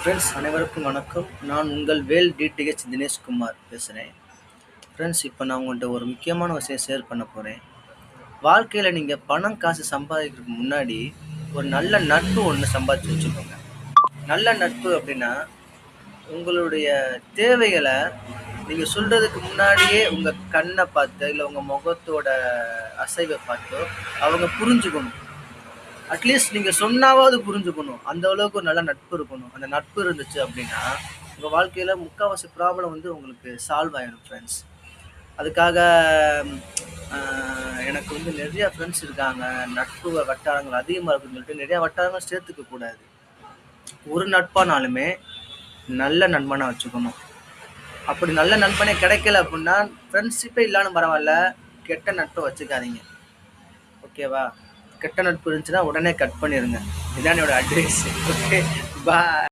Friends அனைவருக்கும் வணக்கம். நான் உங்கள் வேல் டிடிஹெச் தினேஷ்குமார் பேசுகிறேன். ஃப்ரெண்ட்ஸ், இப்போ நான் உங்கள்கிட்ட ஒரு முக்கியமான விஷயம் ஷேர் பண்ண போகிறேன். வாழ்க்கையில் நீங்கள் பணம் காசு சம்பாதிக்கிறதுக்கு முன்னாடி ஒரு நல்ல நட்பு ஒன்று சம்பாதிச்சு வச்சுக்கோங்க. நல்ல நட்பு அப்படின்னா உங்களுடைய தேவைகளை நீங்கள் சொல்கிறதுக்கு முன்னாடியே உங்கள் கண்ணை பார்த்து இல்லை உங்கள் முகத்தோட அசைவை பார்த்தோ அவங்க புரிஞ்சுக்கணும். அட்லீஸ்ட் நீங்கள் சொன்னாவது புரிஞ்சுக்கணும். அந்த அளவுக்கு ஒரு நல்ல நட்பு இருக்கணும். அந்த நட்பு இருந்துச்சு அப்படின்னா உங்கள் வாழ்க்கையில் முக்கால்வாசி ப்ராப்ளம் வந்து உங்களுக்கு சால்வ் ஆகிடும் ஃப்ரெண்ட்ஸ். அதுக்காக எனக்கு வந்து நிறையா ஃப்ரெண்ட்ஸ் இருக்காங்க, நட்பு வட்டாரங்கள் அதிகமாக இருக்குன்னு சொல்லிட்டு நிறையா வட்டாரங்கள் சேர்த்துக்க கூடாது. ஒரு நட்பானாலுமே நல்ல நண்பனாக வச்சுக்கணும். அப்படி நல்ல நண்பனே கிடைக்கல அப்படின்னா ஃப்ரெண்ட்ஷிப்பே இல்லாமல் பரவாயில்ல, கெட்ட நட்பை வச்சுக்காதீங்க. ஓகேவா? கெட்ட நட்பு இருந்துச்சுன்னா உடனே கட் பண்ணிடுங்க. இதான் என்னோட அட்வைஸ். ஓகே, பாய்.